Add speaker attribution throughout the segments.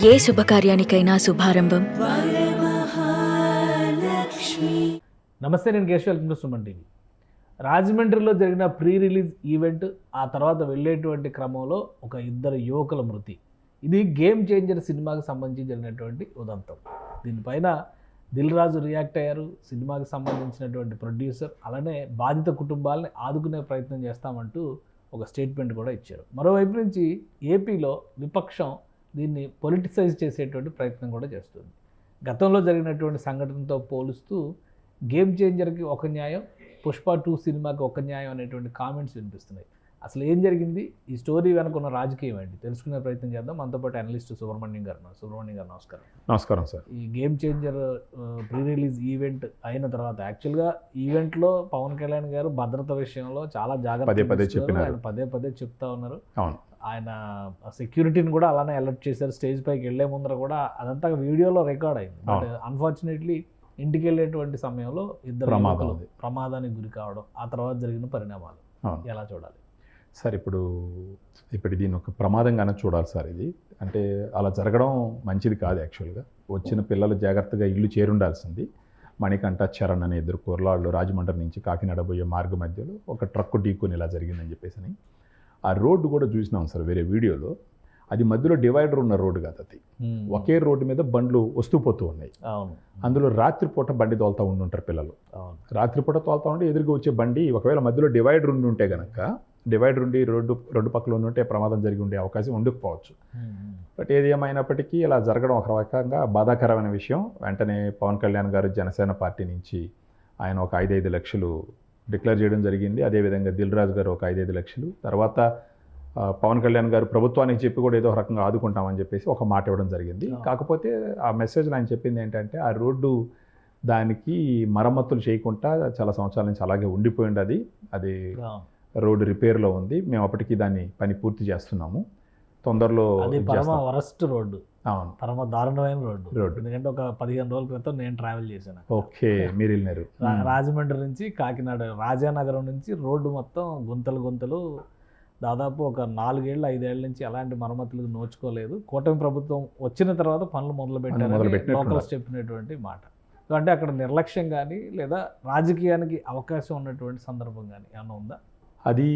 Speaker 1: ఏ శుభకార్యానికైనా శుభారంభం.
Speaker 2: నమస్తే, నేను Keshav. Welcome to Suman TV. రాజమండ్రిలో జరిగిన ప్రీ రిలీజ్ ఈవెంట్, ఆ తర్వాత వెళ్ళేటువంటి క్రమంలో ఒక ఇద్దరు యువకుల మృతి. ఇది గేమ్ చేంజర్ సినిమాకి సంబంధించి జరిగినటువంటి ఉదంతం. దీనిపైన దిల్ రాజు రియాక్ట్ అయ్యారు. సినిమాకి సంబంధించినటువంటి ప్రొడ్యూసర్ అలానే బాధిత కుటుంబాలని ఆదుకునే ప్రయత్నం చేస్తామంటూ ఒక స్టేట్మెంట్ కూడా ఇచ్చారు. మరోవైపు నుంచి ఏపీలో విపక్షం దీన్ని పొలిటిసైజ్ చేసేటువంటి ప్రయత్నం కూడా చేస్తుంది. గతంలో జరిగినటువంటి సంఘటనతో పోలుస్తూ గేమ్ చేంజర్కి ఒక న్యాయం, పుష్ప 2 సినిమాకి ఒక న్యాయం అనేటువంటి కామెంట్స్ వినిపిస్తున్నాయి. అసలు ఏం జరిగింది, ఈ స్టోరీ వెనక ఉన్న రాజకీయం ఏంటి తెలుసుకునే ప్రయత్నం చేద్దాం. మనతో పాటు అనలిస్ట్ సుబ్రహ్మణ్యం గారు. నమస్కారం.
Speaker 3: నమస్కారం సార్.
Speaker 2: ఈ game changer pre release event అయిన తర్వాత యాక్చువల్గా ఈవెంట్లో పవన్ కళ్యాణ్ గారు భద్రత విషయంలో చాలా జాగ్రత్త పదే చెప్తా ఉన్నారు. ఆయన సెక్యూరిటీని కూడా అలానే అలర్ట్ చేశారు. స్టేజ్ పైకి వెళ్లే ముందర కూడా అదంతా వీడియోలో రికార్డ్ అయింది. బట్ అన్ఫార్చునేట్లీ ఇంటికి వెళ్ళేటువంటి సమయంలో ఇద్దరు ప్రమాదానికి గురి కావడం, ఆ తర్వాత జరిగిన పరిణామాలు ఎలా చూడాలి
Speaker 3: సార్? ఇప్పుడు దీన్ని ఒక ప్రమాదంగానే చూడాలి సార్. ఇది అంటే అలా జరగడం మంచిది కాదు. యాక్చువల్గా వచ్చిన పిల్లలు జాగ్రత్తగా ఇల్లు చేరుండాల్సింది. మణికంఠ, చరణ్ అనే ఇద్దరు కుర్రాళ్ళు రాజమండ్రి నుంచి కాకినాడ పోయే మార్గ మధ్యలో ఒక ట్రక్కు ఢీకొని ఇలా జరిగిందని చెప్పేసి ఆ రోడ్డు కూడా చూసినాం సార్ వేరే వీడియోలో. అది మధ్యలో డివైడర్ ఉన్న రోడ్డు కాదు, అది ఒకే రోడ్డు మీద బండ్లు వస్తూ పోతూ ఉన్నాయి. అందులో రాత్రిపూట బండి తోలుతూ ఉండుంటారు పిల్లలు. రాత్రిపూట తోలుతూ ఉంటే ఎదురుగా వచ్చే బండి ఒకవేళ మధ్యలో డివైడర్ ఉండి ఉంటే కనుక, డివైడర్ ఉండి రెండు పక్కల ఉంటే ప్రమాదం జరిగి ఉండే అవకాశం ఉండకపోవచ్చు. బట్ ఏది ఏమైనప్పటికీ ఇలా జరగడం ఒక రకంగా బాధాకరమైన విషయం. వెంటనే పవన్ కళ్యాణ్ గారు జనసేన పార్టీ నుంచి ఆయన ఒక 5 లక్షలు డిక్లేర్ చేయడం జరిగింది. అదేవిధంగా దిల్ రాజు గారు ఒక 5 లక్షలు, తర్వాత పవన్ కళ్యాణ్ గారు ప్రభుత్వానికి చెప్పి కూడా ఏదో రకంగా ఆదుకుంటామని చెప్పేసి ఒక మాట ఇవ్వడం జరిగింది. కాకపోతే ఆ మెసేజ్లో ఆయన చెప్పింది ఏంటంటే, ఆ రోడ్డు దానికి మరమ్మతులు చేయకుండా చాలా సంవత్సరాల నుంచి అలాగే ఉండిపోయింది. అది రోడ్డు రిపేర్లో ఉంది. మేము అప్పటికి దాన్ని పని పూర్తి చేస్తున్నాము. తొందరలో
Speaker 2: వరస్ట్ రోడ్డు, అవును, పరమ దారుణమైన రోడ్డు. ఎందుకంటే ఒక 15 రోజుల క్రితం నేను ట్రావెల్ చేశాను.
Speaker 3: ఓకే, మీరు వెళ్ళినారు.
Speaker 2: రాజమండ్రి నుంచి కాకినాడ రాజానగరం నుంచి రోడ్డు మొత్తం గుంతలు. దాదాపు ఒక 4-5 ఏళ్ల నుంచి అలాంటి మరమ్మతులకు నోచుకోలేదు. కూటమి ప్రభుత్వం వచ్చిన తర్వాత పనులు మొదలుపెట్టారు, లోకల్స్ చెప్పినటువంటి మాట. అంటే అక్కడ నిర్లక్ష్యం కానీ లేదా రాజకీయానికి అవకాశం ఉన్నటువంటి సందర్భం కానీ ఏమన్నా ఉందా?
Speaker 3: అది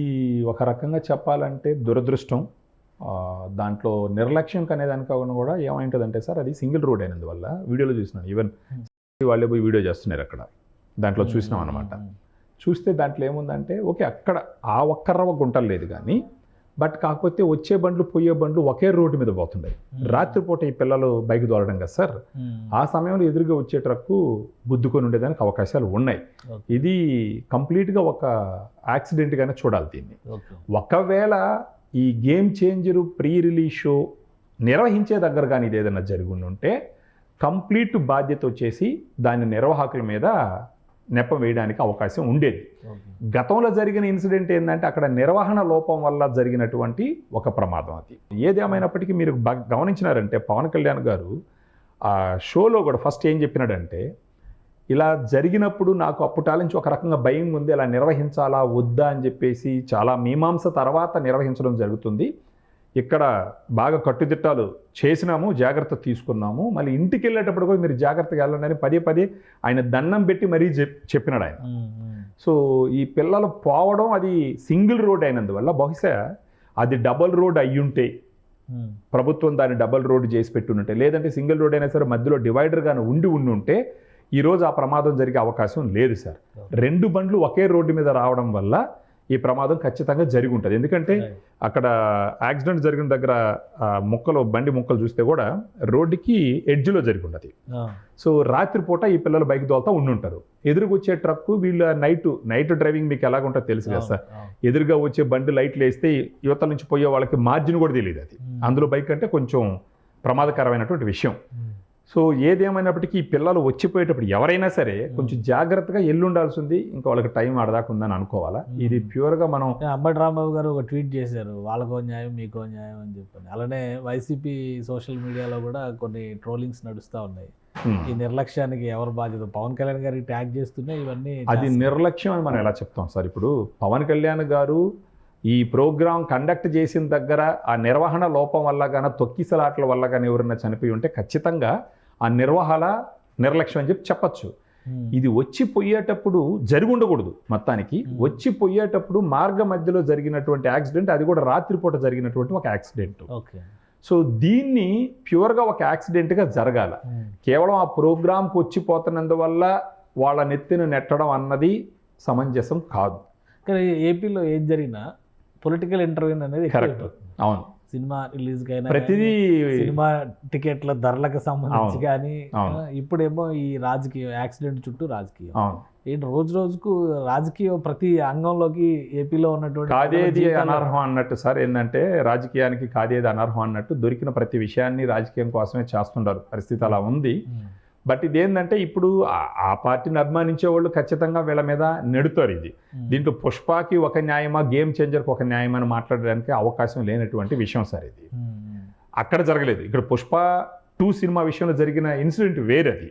Speaker 3: ఒక రకంగా చెప్పాలంటే దురదృష్టం. దాంట్లో నిర్లక్ష్యం అనే దానికన్నా కూడా ఏమైంటుందంటే సార్, అది సింగిల్ రోడ్ అయినందువల్ల వీడియోలో చూసినాను. ఈవెన్ వాళ్ళే పోయి వీడియో చేస్తున్నారు అక్కడ, దాంట్లో చూసినాం అనమాట. చూస్తే దాంట్లో ఏముందంటే, ఓకే అక్కడ ఆ ఒక్కరవ గుంటలు లేదు కానీ, బట్ కాకపోతే వచ్చే బండ్లు పోయే బండ్లు ఒకే రోడ్డు మీద పోతుంటాయి. రాత్రిపూట ఈ పిల్లలు బైక్ దోలడం కదా సార్, ఆ సమయంలో ఎదురుగా వచ్చే ట్రక్కు గుద్దుకొని ఉండేదానికి అవకాశాలు ఉన్నాయి. ఇది కంప్లీట్గా ఒక యాక్సిడెంట్గానే చూడాలి దీన్ని. ఒకవేళ ఈ game changer pre release show నిర్వహించే దగ్గర కానీ ఇది ఏదైనా జరిగి ఉంటే కంప్లీట్ బాధ్యత వచ్చేసి దాని నిర్వాహకుల మీద నెపం వేయడానికి అవకాశం ఉండేది. గతంలో జరిగిన ఇన్సిడెంట్ ఏంటంటే, అక్కడ నిర్వహణ లోపం వల్ల జరిగినటువంటి ఒక ప్రమాదం అది. ఏదేమైనప్పటికీ మీరు గమనించినారంటే, పవన్ కళ్యాణ్ గారు ఆ షోలో కూడా ఫస్ట్ ఏం చెప్పినాడంటే, ఇలా జరిగినప్పుడు నాకు అప్పటి నుంచి ఒక రకంగా భయం ఉంది, ఇలా నిర్వహించాలా వద్దా అని చెప్పేసి చాలా మీమాంస తర్వాత నిర్వహించడం జరుగుతుంది. ఇక్కడ బాగా కట్టుదిట్టాలు చేసినాము, జాగ్రత్త తీసుకున్నాము, మళ్ళీ ఇంటికి వెళ్ళేటప్పుడు కూడా మీరు జాగ్రత్తగా వెళ్ళండి అని పదే ఆయన దండం పెట్టి మరీ చెప్పినాడు ఆయన. సో ఈ పిల్లలు పోవడం అది సింగిల్ రోడ్ అయినందువల్ల బహుశా అది డబల్ రోడ్ అయ్యుంటే, ప్రభుత్వం దాన్ని డబల్ రోడ్ చేసి పెట్టుంటే, లేదంటే సింగిల్ రోడ్ అయినా సరే మధ్యలో డివైడర్ గాను ఉంటే ఈరోజు ఆ ప్రమాదం జరిగే అవకాశం లేదు సార్. 2 బండ్లు ఒకే రోడ్డు మీద రావడం వల్ల ఈ ప్రమాదం ఖచ్చితంగా జరిగి ఉంటుంది. ఎందుకంటే అక్కడ యాక్సిడెంట్ జరిగిన దగ్గర బండి ముక్కలు చూస్తే కూడా రోడ్డుకి ఎడ్జ్లో జరిగి ఉండదు. సో రాత్రిపూట ఈ పిల్లలు బైక్ దోలుతా ఉండుంటారు. ఎదురుగా వచ్చే ట్రక్కు, వీళ్ళ నైట్ డ్రైవింగ్ మీకు ఎలాగుంటుందో తెలుసు కదా సార్. ఎదురుగా వచ్చే బండి లైట్లు వేస్తే యువతల నుంచి పోయే వాళ్ళకి మార్జిన్ కూడా తెలియదు. అది అందులో బైక్ అంటే కొంచెం ప్రమాదకరమైనటువంటి విషయం. సో ఏదేమైనప్పటికీ ఈ పిల్లలు వచ్చిపోయేటప్పుడు ఎవరైనా సరే కొంచెం జాగ్రత్తగా ఎల్లుండాల్సింది. ఇంకా వాళ్ళకి టైం ఆడదాకా ఉందని అనుకోవాలా. ఇది ప్యూర్గా మనం
Speaker 2: అంబటి రాంబాబు గారు ఒక ట్వీట్ చేశారు, వాళ్ళకో న్యాయం మీకో న్యాయం అని చెప్పని. అలానే వైసీపీ సోషల్ మీడియాలో కూడా కొన్ని ట్రోలింగ్స్ నడుస్తూ ఉన్నాయి. ఈ నిర్లక్ష్యానికి ఎవరు బాధ్యత? పవన్ కళ్యాణ్ గారికి ట్యాగ్ చేస్తూనే ఇవన్నీ.
Speaker 3: అది నిర్లక్ష్యం అని మనం ఎలా చెప్తాం సార్? ఇప్పుడు పవన్ కళ్యాణ్ గారు ఈ ప్రోగ్రాం కండక్ట్ చేసిన దగ్గర ఆ నిర్వహణ లోపం వల్ల కానీ తొక్కిసలాట్ల వల్ల కానీ ఎవరైనా చనిపోయి ఉంటే ఖచ్చితంగా ఆ నిర్వహణ నిర్లక్ష్యం అని చెప్పచ్చు. ఇది వచ్చి పోయేటప్పుడు జరిగి ఉండకూడదు. మొత్తానికి వచ్చి పోయేటప్పుడు మార్గ మధ్యలో జరిగినటువంటి యాక్సిడెంట్, అది కూడా రాత్రిపూట జరిగినటువంటి ఒక యాక్సిడెంట్. సో దీన్ని ప్యూర్గా ఒక యాక్సిడెంట్గా జరగాల. కేవలం ఆ ప్రోగ్రాంకి వచ్చిపోతున్నందువల్ల వాళ్ళ నెత్తిన నెట్టడం అన్నది సమంజసం కాదు.
Speaker 2: కానీ ఏపీలో ఏం జరిగినా పొలిటికల్ ఇంటర్వ్యూ అనేది
Speaker 3: కరెక్ట్. అవును,
Speaker 2: సినిమా రిలీజ్ అయినా
Speaker 3: ప్రతిదీ
Speaker 2: సినిమా టికెట్ల ధరలకు సంబంధించి కానీ ఇప్పుడేమో ఈ రాజకీయం, యాక్సిడెంట్ చుట్టూ రాజకీయం. ఏంటి రోజు రోజుకు రాజకీయం ప్రతి అంగంలోకి ఏపీలో ఉన్నటువంటి
Speaker 3: కాదేది అనర్హం అన్నట్టు సార్. ఏంటంటే రాజకీయానికి కాదేది అనర్హం అన్నట్టు దొరికిన ప్రతి విషయాన్ని రాజకీయం కోసమే చేస్తుంటారు. పరిస్థితి అలా ఉంది. బట్ ఇదేంటంటే ఇప్పుడు ఆ పార్టీని అభిమానించే వాళ్ళు ఖచ్చితంగా వీళ్ళ మీద నెడుతారు. ఇది దీంట్లో పుష్పకి ఒక న్యాయమా, గేమ్ చేంజర్కి ఒక న్యాయమా అని మాట్లాడడానికి అవకాశం లేనటువంటి విషయం సార్. ఇది అక్కడ జరగలేదు. ఇక్కడ పుష్ప 2 సినిమా విషయంలో జరిగిన ఇన్సిడెంట్ వేరది,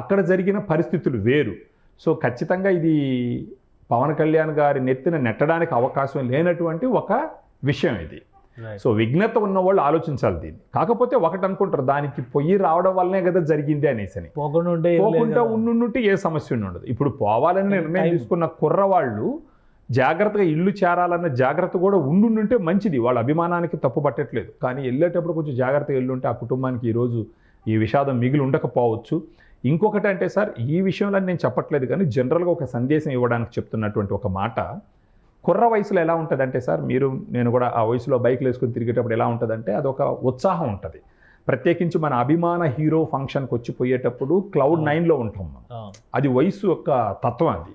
Speaker 3: అక్కడ జరిగిన పరిస్థితులు వేరు. సో ఖచ్చితంగా ఇది పవన్ కళ్యాణ్ గారి నెత్తిన నెట్టడానికి అవకాశం లేనటువంటి ఒక విషయం ఇది. సో విఘ్నత ఉన్న వాళ్ళు ఆలోచించాలి దీన్ని. కాకపోతే ఒకటి అనుకుంటారు, దానికి పొయ్యి రావడం వల్లనే కదా జరిగింది అనేసి. పోకుండా ఉండుంటే ఏ సమస్య ఉండదు. ఇప్పుడు పోవాలని నిర్ణయం తీసుకున్న కుర్రవాళ్ళు జాగ్రత్తగా ఇల్లు చేరాలన్న జాగ్రత్త కూడా ఉండుంటే మంచిది. వాళ్ళ అభిమానానికి తప్పు పట్టట్లేదు. కానీ వెళ్ళేటప్పుడు కొంచెం జాగ్రత్తగా వెళ్ళుంటే ఆ కుటుంబానికి ఈరోజు ఈ విషాదం మిగిలి ఉండకపోవచ్చు. ఇంకొకటి అంటే సార్, ఈ విషయంలో నేను చెప్పట్లేదు కానీ జనరల్గా ఒక సందేశం ఇవ్వడానికి చెప్తున్నటువంటి ఒక మాట, కుర్ర వయసులో ఎలా ఉంటుందంటే సార్, నేను కూడా ఆ వయసులో బైక్లు వేసుకొని తిరిగేటప్పుడు ఎలా ఉంటుందంటే అదొక ఉత్సాహం ఉంటుంది. ప్రత్యేకించి మన అభిమాన హీరో ఫంక్షన్కి వచ్చిపోయేటప్పుడు క్లౌడ్ 9లో ఉంటాం మనం. అది వయసు యొక్క తత్వం అది.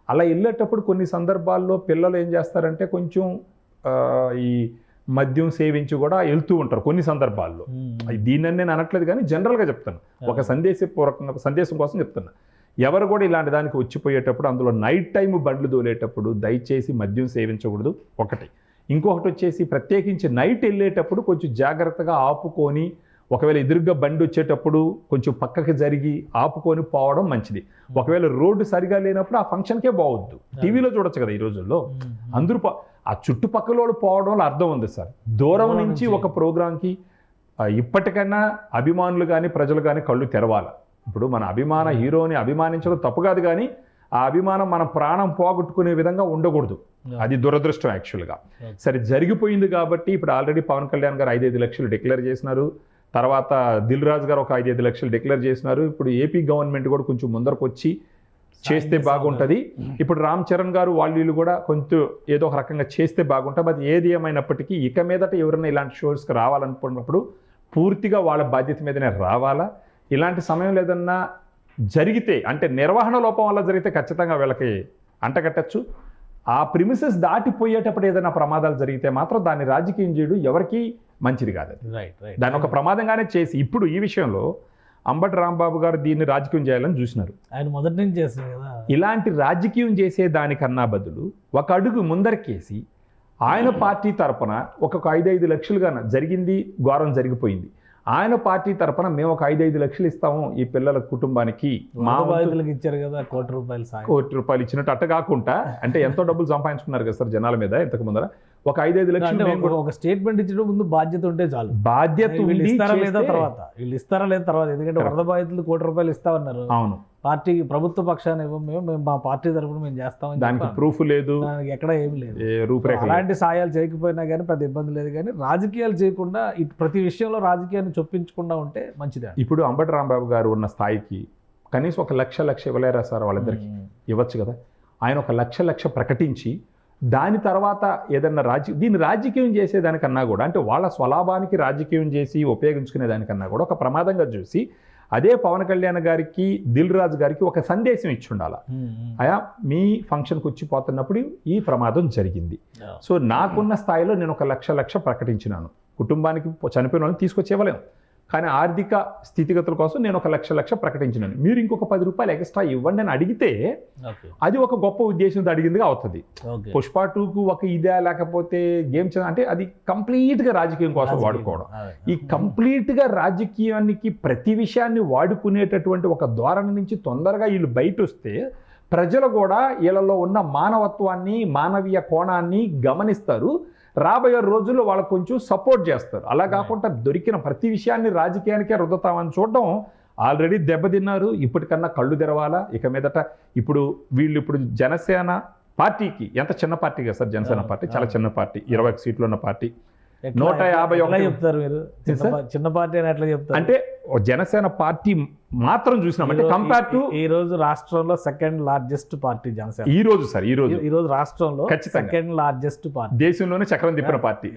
Speaker 3: అలా వెళ్ళేటప్పుడు కొన్ని సందర్భాల్లో పిల్లలు ఏం చేస్తారంటే కొంచెం ఈ మద్యం సేవించి కూడా వెళ్తూ ఉంటారు కొన్ని సందర్భాల్లో. దీన్ని నేను అనట్లేదు కానీ జనరల్గా చెప్తాను, ఒక సందేశం కోసం చెప్తున్నా. ఎవరు కూడా ఇలాంటి దానికి వచ్చిపోయేటప్పుడు, అందులో నైట్ టైం బండ్లు దోలేటప్పుడు దయచేసి మద్యం సేవించకూడదు ఒకటి. ఇంకొకటి వచ్చేసి ప్రత్యేకించి నైట్ వెళ్ళేటప్పుడు కొంచెం జాగ్రత్తగా ఆపుకొని, ఒకవేళ ఎదురుగా బండి వచ్చేటప్పుడు కొంచెం పక్కకి జరిగి ఆపుకొని పోవడం మంచిది. ఒకవేళ రోడ్డు సరిగా లేనప్పుడు ఆ ఫంక్షన్కే పోవద్దు. టీవీలో చూడొచ్చు కదా ఈ రోజుల్లో. అందరూ ఆ చుట్టుపక్కల పోవడంలో అర్థం ఉంది సార్. దూరం నుంచి ఒక ప్రోగ్రాంకి ఇప్పటికైనా అభిమానులు కానీ ప్రజలు కానీ కళ్ళు తెరవాలి. ఇప్పుడు మన అభిమాన హీరోని అభిమానించడం తప్పు కాదు, కానీ ఆ అభిమానం మన ప్రాణం పోగొట్టుకునే విధంగా ఉండకూడదు. అది దురదృష్టం యాక్చువల్గా. సరే, జరిగిపోయింది కాబట్టి ఇప్పుడు ఆల్రెడీ పవన్ కళ్యాణ్ గారు 5-5 లక్షలు డిక్లేర్ చేసినారు. తర్వాత దిల్ రాజు గారు ఒక 5-5 లక్షలు డిక్లేర్ చేసినారు. ఇప్పుడు ఏపీ గవర్నమెంట్ కూడా కొంచెం ముందరకు వచ్చి చేస్తే బాగుంటుంది. ఇప్పుడు రామ్ చరణ్ గారు వాళ్ళు కూడా కొంచెం ఏదో ఒక రకంగా చేస్తే బాగుంటుంది. అది ఏది ఏమైనప్పటికీ ఇక మీదట ఎవరైనా ఇలాంటి షోస్కి రావాలనుకున్నప్పుడు పూర్తిగా వాళ్ళ బాధ్యత మీదనే రావాలా. ఇలాంటి సమయం ఏదన్నా జరిగితే, అంటే నిర్వహణ లోపం వల్ల జరిగితే ఖచ్చితంగా వీళ్ళకి అంటగట్టచ్చు. ఆ ప్రిమిసెస్ దాటిపోయేటప్పుడు ఏదైనా ప్రమాదాలు జరిగితే మాత్రం దాన్ని రాజకీయం చేయడం ఎవరికి మంచిది కాదు. దాన్ని ఒక ప్రమాదంగానే చేసి, ఇప్పుడు ఈ విషయంలో అంబటి రాంబాబు గారు దీన్ని రాజకీయం చేయాలని చూసినారు.
Speaker 2: ఆయన మొదటి నుంచి చేస్తారు కదా.
Speaker 3: ఇలాంటి రాజకీయం చేసే దానికన్నా బదులు ఒక అడుగు ముందరకేసి ఆయన పార్టీ తరపున ఒక 5-5 లక్షలుగా జరిగింది, ఘోరం జరిగిపోయింది. ఆయన పార్టీ తరపున మేము ఒక 5-5 లక్షలు ఇస్తాము ఈ పిల్లల కుటుంబానికి, మా
Speaker 2: బాధితులకు ఇచ్చారు కదా,
Speaker 3: కోటి రూపాయలు ఇచ్చినట్టు. అట్ట కాకుండా అంటే ఎంతో డబ్బులు సంపాదించుకున్నారు కదా సార్ జనాల మీద ఇంతకు ముందర. ఒక 5-5 లక్షలు
Speaker 2: ఒక స్టేట్మెంట్ ఇచ్చడం ముందు బాధ్యత ఉంటే చాలు.
Speaker 3: బాధ్యత
Speaker 2: ఇస్తారా లేదా తర్వాత, ఎందుకంటే వరద బాధితులు ₹1 ఇస్తామన్నారు.
Speaker 3: అవును,
Speaker 2: పార్టీకి ప్రభుత్వ పక్షాన్ని మేము మా పార్టీ తరపున మేము చేస్తామని.
Speaker 3: దానికి ప్రూఫ్ లేదు,
Speaker 2: ఎక్కడ ఏమి లేదు,
Speaker 3: రూపురేఖ.
Speaker 2: అలాంటి సాయాలు చేయకపోయినా కానీ పెద్ద ఇబ్బంది లేదు. కానీ రాజకీయాలు చేయకుండా ప్రతి విషయంలో రాజకీయాన్ని చొప్పించకుండా ఉంటే మంచిదే.
Speaker 3: ఇప్పుడు అంబటి రాంబాబు గారు ఉన్న స్థాయికి కనీసం 1 లక్ష ఇవ్వలేరా సార్? వాళ్ళిద్దరికి ఇవ్వచ్చు కదా. ఆయన 1 లక్ష ప్రకటించి దాని తర్వాత ఏదన్నా దీన్ని రాజకీయం చేసేదానికన్నా కూడా, అంటే వాళ్ళ స్వలాభానికి రాజకీయం చేసి ఉపయోగించుకునే దానికన్నా కూడా ఒక ప్రమాదంగా చూసి అదే పవన్ కళ్యాణ్ గారికి, దిల్ రాజు గారికి ఒక సందేశం ఇచ్చి ఉండాలి. అయా మీ ఫంక్షన్కి వచ్చిపోతున్నప్పుడు ఈ ప్రమాదం జరిగింది. సో నాకున్న స్థాయిలో నేను 1 లక్ష ప్రకటించినాను. కుటుంబానికి చనిపోయిన వాళ్ళని తీసుకొచ్చి ఇవ్వలేము, కానీ ఆర్థిక స్థితిగతుల కోసం నేను 1 లక్ష ప్రకటించినాను. మీరు ఇంకొక ₹10 ఎక్స్ట్రా ఇవ్వండి అని అడిగితే అది ఒక గొప్ప ఉద్దేశంతో అడిగిందిగా అవుతుంది. పుష్ప 2కు ఒక ఇదే లేకపోతే గేమ్ అంటే అది కంప్లీట్గా రాజకీయం కోసం వాడుకోవడం. ఈ కంప్లీట్గా రాజకీయానికి ప్రతి విషయాన్ని వాడుకునేటటువంటి ఒక ధోరణి నుంచి తొందరగా వీళ్ళు బయట వస్తే ప్రజలు కూడా వీళ్ళలో ఉన్న మానవత్వాన్ని, మానవీయ కోణాన్ని గమనిస్తారు. రాబోయే రోజుల్లో వాళ్ళకు కొంచెం సపోర్ట్ చేస్తారు. అలా కాకుండా దొరికిన ప్రతి విషయాన్ని రాజకీయానికే రుద్దుతామని చూడడం ఆల్రెడీ దెబ్బతిన్నారు. ఇప్పటికన్నా కళ్ళు తెరవాలా. ఇక మీదట వీళ్ళు జనసేన పార్టీకి, ఎంత చిన్న పార్టీ కదా సార్ జనసేన పార్టీ, చాలా చిన్న పార్టీ, 21 సీట్లు ఉన్న పార్టీ, 151
Speaker 2: చెప్తారు మీరు చిన్న పార్టీ అని ఎట్లా చెప్తారు?
Speaker 3: అంటే జనసేన పార్టీ మాత్రం చూసినామంటే కంపేర్ టు
Speaker 2: ఈ రోజు రాష్ట్రంలో సెకండ్ లార్జెస్ట్ పార్టీ జనసేన.
Speaker 3: ఈ రోజు
Speaker 2: రాష్ట్రంలో సెకండ్ లార్జెస్ట్ పార్టీ,
Speaker 3: దేశంలోనే చక్రం తిప్పిన పార్టీ.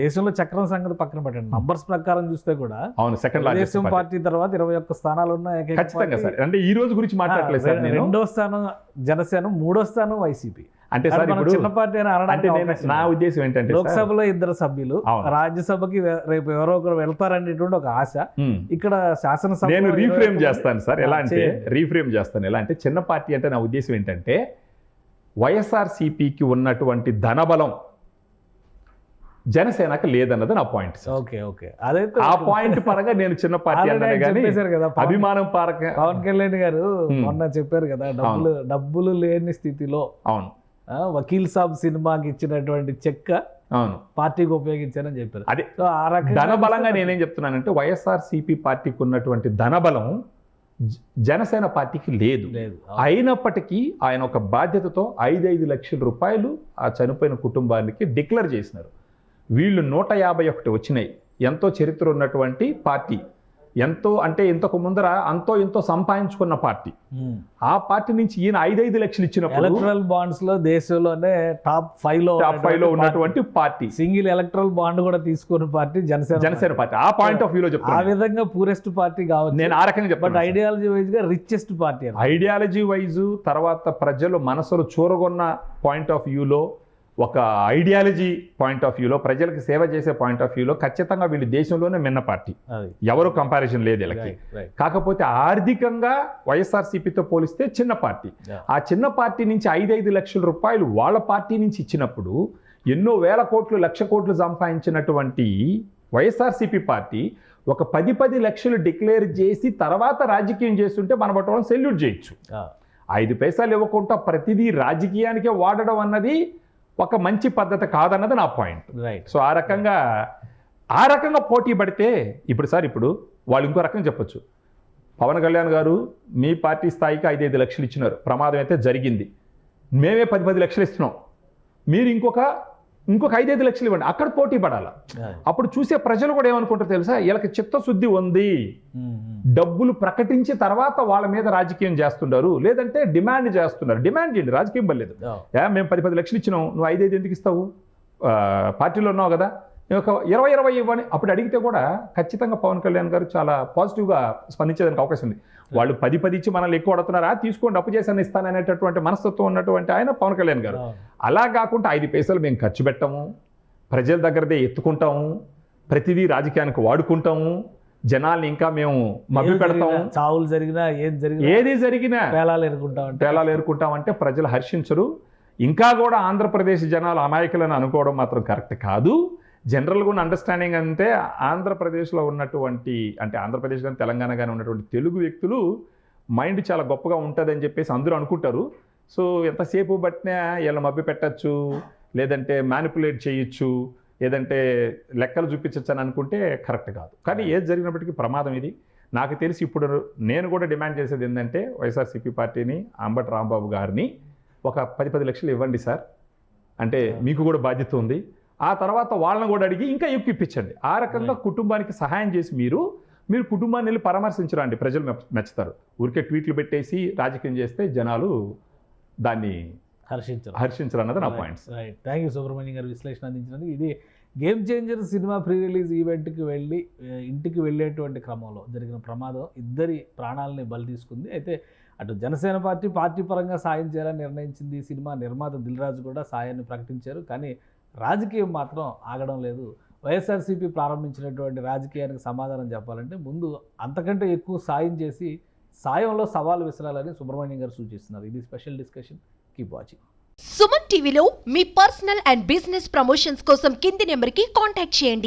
Speaker 2: దేశంలో చక్రం సంగతి పక్కన పెట్టండి, నంబర్స్ ప్రకారం చూస్తే కూడా
Speaker 3: అవును సెకండ్ లార్జెస్ట్
Speaker 2: పార్టీ తర్వాత 21 స్థానాలు ఉన్న
Speaker 3: ఖచ్చితంగా సార్. అంటే ఈ రోజు గురించి మాట్లాడలేదు సార్.
Speaker 2: రెండో స్థానం జనసేన, మూడో స్థానం వైసీపీ.
Speaker 3: అంటే సార్ ఇప్పుడు
Speaker 2: చిన్న పార్టీ
Speaker 3: అంటే నా ఉద్దేశం ఏంటంటే
Speaker 2: లోక్సభలో 2 సభ్యులు, రాజ్యసభకి రేపు ఎవరో ఒకరు వెళ్తారనేటువంటి ఒక ఆశ. ఇక్కడ శాసనసభ
Speaker 3: నేను రీఫ్రేమ్ చేస్తాను సార్. ఎలా అంటే చిన్న పార్టీ అంటే నా ఉద్దేశం ఏంటంటే వైఎస్ఆర్సీపీకి ఉన్నటువంటి ధనబలం జనసేనకు లేదన్నది నా పాయింట్.
Speaker 2: అదైతే
Speaker 3: ఆ పాయింట్ పరంగా నేను చిన్న పార్టీ అన్నాను కానీ అభిమానం పరంగా
Speaker 2: పవన్ కళ్యాణ్ గారు మొన్న చెప్పారు కదా, డబ్బులు లేని స్థితిలో
Speaker 3: అవును
Speaker 2: వకీల్ సాబ్ సినిమాకి ఇచ్చినటువంటి చెక్క
Speaker 3: అవును
Speaker 2: పార్టీకి ఉపయోగించారని చెప్పారు.
Speaker 3: అదే ధనబలంగా నేనేం చెప్తున్నానంటే వైఎస్ఆర్సీపీ పార్టీకి ఉన్నటువంటి ధనబలం జనసేన పార్టీకి లేదు. అయినప్పటికీ ఆయన ఒక బాధ్యతతో 5 లక్షల రూపాయలు ఆ చనిపోయిన కుటుంబానికి డిక్లేర్ చేసినారు. వీళ్ళు 151 వచ్చినాయి. ఎంతో చరిత్ర ఉన్నటువంటి పార్టీ, ఎంతో అంటే ఇంతకు ముందర ఎంతో సంపాదించుకున్న పార్టీ. ఆ పార్టీ నుంచి ఈయన 5 లక్షలు ఇచ్చినప్పుడు
Speaker 2: ఎలక్ట్రల్ బాండ్స్ లో దేశంలోనే టాప్ 5 లో
Speaker 3: ఉన్నటువంటి పార్టీ,
Speaker 2: సింగిల్ ఎలక్ట్రల్ బాండ్ కూడా తీసుకున్న పార్టీ జనసేన పార్టీ.
Speaker 3: ఆ పాయింట్ ఆఫ్ వ్యూలో చెప్తాను.
Speaker 2: ఆ విధంగా పూరెస్ట్ పార్టీ కావచ్చు,
Speaker 3: నేను ఆ రకంగా చెప్పాను.
Speaker 2: ఐడియాలజీ వైజ్ గా రిచెస్ట్ పార్టీ,
Speaker 3: ఐడియాలజీ వైజ్ తర్వాత ప్రజలు మనసులు చూరగొన్న పాయింట్ ఆఫ్ వ్యూలో, ఒక ఐడియాలజీ పాయింట్ ఆఫ్ వ్యూలో, ప్రజలకు సేవ చేసే పాయింట్ ఆఫ్ వ్యూలో ఖచ్చితంగా వీళ్ళు దేశంలోనే మిన్న పార్టీ, ఎవరు కంపారిజన్ లేదు వీళ్ళకి. కాకపోతే ఆర్థికంగా వైఎస్ఆర్సీపీతో పోలిస్తే చిన్న పార్టీ. ఆ చిన్న పార్టీ నుంచి 5 లక్షల రూపాయలు వాళ్ళ పార్టీ నుంచి ఇచ్చినప్పుడు ఎన్నో వేల కోట్లు, లక్ష కోట్లు సంపాదించినటువంటి వైఎస్ఆర్సీపీ పార్టీ ఒక 10 లక్షలు డిక్లేర్ చేసి తర్వాత రాజకీయం చేస్తుంటే మన బట్టవాళ్ళని సెల్యూట్ చేయొచ్చు. 5 పైసలు ఇవ్వకుండా ప్రతిదీ రాజకీయానికే వాడడం అన్నది ఒక మంచి పద్ధతి కాదన్నది నా పాయింట్. సో ఆ రకంగా పోటీ పడితే ఇప్పుడు వాళ్ళు ఇంకో రకంగా చెప్పొచ్చు. పవన్ కళ్యాణ్ గారు మీ పార్టీ స్థాయికి 5 లక్షలు ఇచ్చినారు, ప్రమాదం అయితే జరిగింది, మేమే 10 లక్షలు ఇస్తున్నాం, మీరు ఇంకొక 5 లక్షలు ఇవ్వండి, అక్కడ పోటీ పడాల. అప్పుడు చూసే ప్రజలు కూడా ఏమనుకుంటారు తెలుసా, వీళ్ళకి చిత్తశుద్ధి ఉంది, డబ్బులు ప్రకటించి తర్వాత వాళ్ళ మీద రాజకీయం చేస్తున్నారు, లేదంటే డిమాండ్ చేస్తున్నారు. డిమాండ్ చేయండి, రాజకీయం పర్లేదు. మేము 10 లక్షలు ఇచ్చినాం, నువ్వు 5 ఎందుకు ఇస్తావు, పార్టీలో ఉన్నావు కదా, ఒక 20 ఇవ్వని అప్పుడు అడిగితే కూడా ఖచ్చితంగా పవన్ కళ్యాణ్ గారు చాలా పాజిటివ్గా స్పందించేదానికి అవకాశం ఉంది. వాళ్ళు 10 ఇచ్చి మనల్ని ఎక్కువ అడుగుతున్నారా, తీసుకోండి, అప్పు చేశాను ఇస్తాననేటటువంటి మనస్తత్వం ఉన్నటువంటి ఆయన పవన్ కళ్యాణ్ గారు. అలా కాకుండా 5 పైసలు మేము ఖర్చు పెట్టాము, ప్రజల దగ్గరదే ఎత్తుకుంటాము, ప్రతిదీ రాజకీయానికి వాడుకుంటాము, జనాల్ని ఇంకా మేము మభ్య పెడతాము,
Speaker 2: చావులు జరిగినా
Speaker 3: ఏది జరిగినా పేలాలు ఏరుకుంటామంటే ప్రజలు హర్షించరు. ఇంకా కూడా ఆంధ్రప్రదేశ్ జనాలు అమాయకులను అనుకోవడం మాత్రం కరెక్ట్ కాదు. జనరల్గా ఉన్న అండర్స్టాండింగ్ అంటే ఆంధ్రప్రదేశ్లో ఉన్నటువంటి, అంటే ఆంధ్రప్రదేశ్ కానీ తెలంగాణ కానీ ఉన్నటువంటి తెలుగు వ్యక్తులు మైండ్ చాలా గొప్పగా ఉంటుందని చెప్పేసి అందరూ అనుకుంటారు. సో ఎంతసేపు బట్టినా వీళ్ళని మభ్య పెట్టచ్చు, లేదంటే మ్యానిపులేట్ చేయొచ్చు, లేదంటే లెక్కలు చూపించచ్చు అని అనుకుంటే కరెక్ట్ కాదు. కానీ ఏది జరిగినప్పటికీ ప్రమాదం ఇది. నాకు తెలిసి ఇప్పుడు నేను కూడా డిమాండ్ చేసేది ఏంటంటే వైఎస్ఆర్సీపీ పార్టీని, అంబటి రాంబాబు గారిని ఒక 10 లక్షలు ఇవ్వండి సార్, అంటే మీకు కూడా బాధ్యత ఉంది. ఆ తర్వాత వాళ్ళని కూడా అడిగి ఇంకా ఎక్కువ ఇప్పించండి. ఆ రకంగా కుటుంబానికి సహాయం చేసి మీరు కుటుంబాన్ని వెళ్ళి పరామర్శించరండి, ప్రజలు మెచ్చుతారు. ఊరికే ట్వీట్లు పెట్టేసి రాజకీయం చేస్తే జనాలు దాన్ని హర్షించరు అన్నది నా పాయింట్స్.
Speaker 2: థ్యాంక్ యూ సుబ్రహ్మణ్యం గారు విశ్లేషణ అందించినందుకు. ఇది game changer cinema pre release ఈవెంట్కి వెళ్ళి ఇంటికి వెళ్ళేటువంటి క్రమంలో జరిగిన ప్రమాదం 2 ప్రాణాలని బలి తీసుకుంది. అయితే అటు జనసేన పార్టీ పరంగా సాయం చేయాలని నిర్ణయించింది. సినిమా నిర్మాత దిల్ రాజు కూడా సాయాన్ని ప్రకటించారు. కానీ రాజకీయం మాత్రం ఆగడం లేదు. వైఎస్ఆర్సీపీ ప్రారంభించినటువంటి రాజకీయానికి సమాధానం చెప్పాలంటే ముందు అంతకంటే ఎక్కువ సాయం చేసి సాయంలో సవాలు విసరాలని సుబ్రహ్మణ్యం గారు సూచిస్తున్నారు. ఇది special discussion. Keep watching.
Speaker 4: Suman టీవీలో మీ పర్సనల్ అండ్ బిజినెస్ ప్రమోషన్స్ కోసం కింది నెంబర్కి కాంటాక్ట్ చేయండి.